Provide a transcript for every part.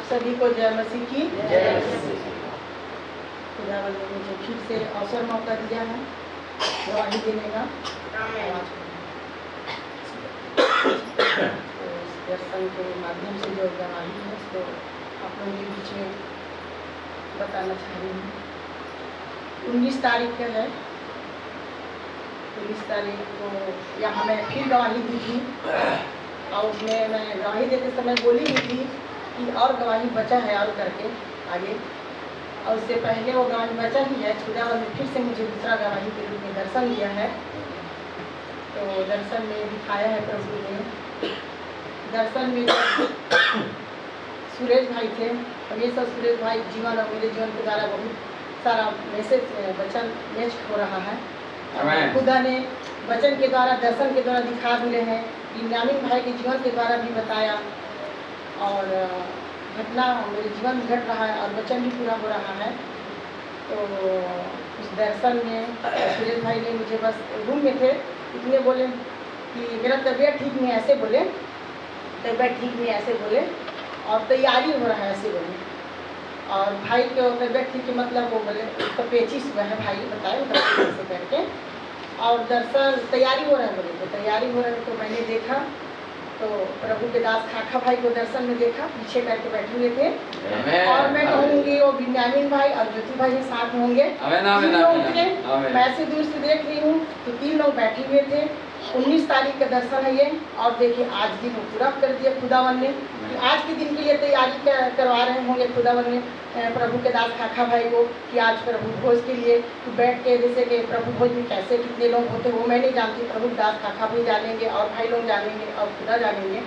आप सभी को जय मसीह की। जय खुदावंद ने मुझे फिर से अवसर मौका दिया है गवाही देने का। तो इस दर्शन के माध्यम से जो गवाही है उसको आप लोगों के बीच में बताना चाह रही हूँ। 19 तारीख का है। 19 तारीख को यहाँ मैं फिर गवाही दी थी और उसमें मैं गवाही देते समय बोली भी थी कि और गवाही बचा है और करके आगे, और उससे पहले वो गवाही बचा ही है। खुदावंद ने फिर से मुझे दूसरा गवाही के रूप में दर्शन दिया है। तो दर्शन में दिखाया है प्रभु ने। दर्शन में सुरेश भाई थे, हमेशा सुरेश भाई जीवन और मेरे जीवन के द्वारा बहुत सारा मैसेज वचन मैच हो रहा है। और खुदा ने वचन के द्वारा दर्शन के द्वारा दिखा मिले हैं। बिन्यामीन भाई के जीवन के द्वारा भी बताया और घटना मेरे जीवन में घट रहा है और वचन भी पूरा हो रहा है। तो उस दर्शन में सुरेश भाई ने मुझे बस रूम में थे, इतने बोले कि मेरा तबीयत ठीक नहीं, ऐसे बोले तबीयत ठीक नहीं ऐसे बोले और तैयारी हो रहा है ऐसे बोले। और भाई को तबीयत ठीक के मतलब वो बोले उसका पेचिश हुआ है, भाई बताए ऐसे करके। और दर्शन तैयारी हो रहा है बोले, तो तैयारी हो रहा है तो मैंने देखा तो प्रभु के दास खाखा भाई को दर्शन में देखा, पीछे करके बैठे हुए थे। और मैं कहूँगी वो बिन्यामीन भाई और ज्योति भाई साथ में होंगे। 3 लोग थे, मैं ऐसे दूर से देख रही हूँ तो 3 लोग बैठे हुए थे। 19 तारीख का दर्शन है ये। और देखिए आज दिन पूरा कर दिया खुदावन ने कि आज के दिन के लिए तैयारी करवा रहे होंगे खुदावन ने प्रभु के दास खाखा भाई को कि आज प्रभु भोज के लिए बैठ के, जैसे कि प्रभु भोज में कैसे कितने लोग होते वो मैं नहीं जानती, प्रभु दास खाखा भाई जानेंगे और भाई लोग जानेंगे और खुदा जानेंगे।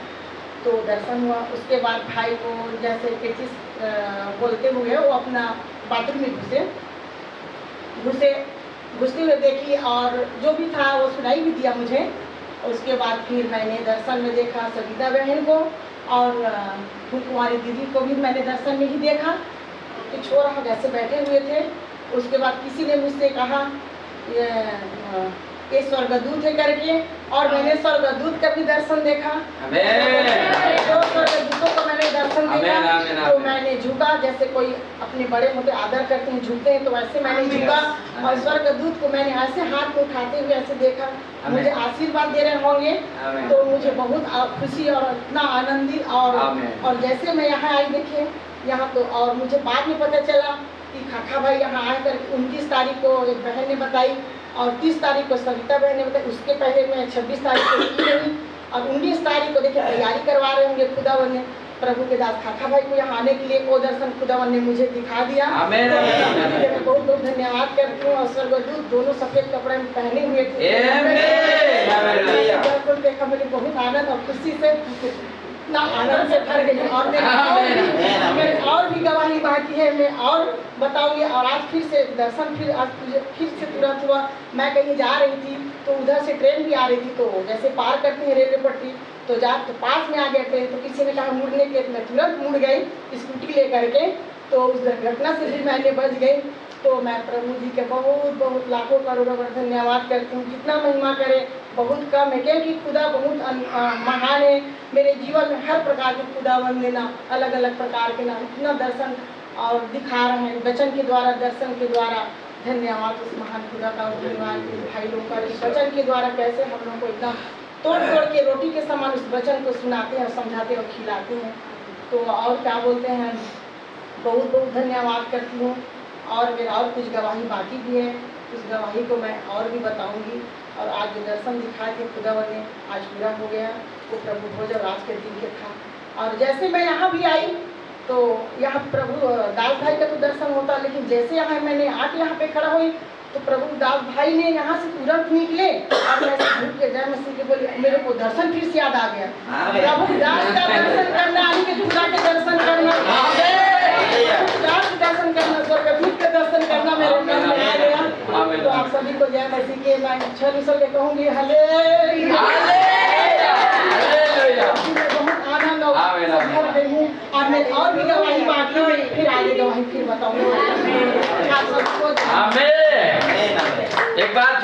तो दर्शन हुआ। उसके बाद भाई को जैसे पेचिस बोलते हुए वो अपना बाथरूम में घुसते हुए देखी और जो भी था वो सुनाई भी दिया मुझे। उसके बाद फिर मैंने दर्शन में देखा सविता बहन को और कुमारी दीदी को भी मैंने दर्शन में ही देखा कि छोरा जैसे बैठे हुए थे। उसके बाद किसी ने मुझसे कहा ये स्वर्गदूत है करके, और मैंने स्वर्गदूत का भी दर्शन देखा। 2 स्वर्गदूतों को मैंने दर्शन देखा। तो मैंने झुका, जैसे कोई अपने बड़े मोटे आदर करते हैं झुकते हैं, तो वैसे मैंने झुका और स्वर्गदूत को मैंने ऐसे हाथ में उठाते हुए ऐसे देखा, मुझे आशीर्वाद दे रहे होंगे। तो मुझे बहुत खुशी और इतना आनंदित और जैसे मैं यहाँ आई देखिए यहाँ तो, और मुझे बाद में पता चला कि खाखा भाई यहाँ आए करके 29 तारीख को एक बहन ने बताई और 30 तारीख को सविता बहन ने बताई। उसके पहले मैं 26 तारीख को की नहीं और 19 तारीख को देखिए तैयारी करवा रहे होंगे खुदावन ने प्रभु के दास खाखा भाई को यहाँ आने के लिए। वो दर्शन खुदावन ने मुझे दिखा दिया। मैं बहुत बहुत धन्यवाद करती हूँ। और स्वर्गदूत दोनों सफेद कपड़े में पहने हुए थे। देखा मुझे बहुत आनंद और खुशी से इतना आनंद से भर गई। और मेरे और भी गवाही बाकी है, मैं और बताऊंगी। और आज फिर से दर्शन फिर से तुरंत हुआ। मैं कहीं जा रही थी तो उधर से ट्रेन भी आ रही थी, तो जैसे पार करते हैं रेलवे पट्टी तो तो पास में आ गया ट्रेन, तो किसी ने कहा मुड़ने के, मैं तुरंत मुड़ गई स्कूटी लेकर के। तो उस घटना से भी मैंने बच गई। तो मैं प्रभु जी के बहुत बहुत लाखों करोड़ों बार धन्यवाद करती हूँ। कितना महिमा करे बहुत कम है, क्योंकि खुदा बहुत महान है। मेरे जीवन में हर प्रकार के खुदावंद देना अलग अलग प्रकार के ना इतना दर्शन और दिखा रहे हैं वचन के द्वारा, दर्शन के द्वारा। धन्यवाद उस महान खुदा का, धन्यवाद भाई लोगों का। इस वचन के द्वारा कैसे हम लोग को एकदम तोड़ तोड़ के रोटी के समान उस वचन को सुनाते हैं, समझाते और खिलाते हैं। तो और क्या बोलते हैं, बहुत बहुत धन्यवाद करती हूँ। और मेरा और कुछ गवाही बाकी भी है, उस गवाही को मैं और भी बताऊंगी। और आज जो दर्शन दिखाए थे खुदावन ने आज पूरा हो गया, वो प्रभु भोज और आज के दिन के था। और जैसे मैं यहाँ भी आई तो यहाँ प्रभु दास भाई का तो दर्शन होता, लेकिन जैसे यहाँ मैंने आके यहाँ पे खड़ा हुई तो प्रभु दास भाई ने यहाँ से तुरंत निकले और मैं झूठ के जय मसीह के बोले, मेरे को दर्शन फिर से याद आ गया। प्रभु दास का दर्शन करना, आदि के खुदा के दर्शन करना, दर्शन करना, स्वर्गदूत के दर्शन करना मेरे मन में आ गया। तो आप सभी को जय मसीह के मैं 6 निशल के कहूँगी हालेलुया। बहुत आनंद और मैं और भी गवाही बाकी में फिर आगे गवाही फिर बताऊंगा। आप सबको एक बार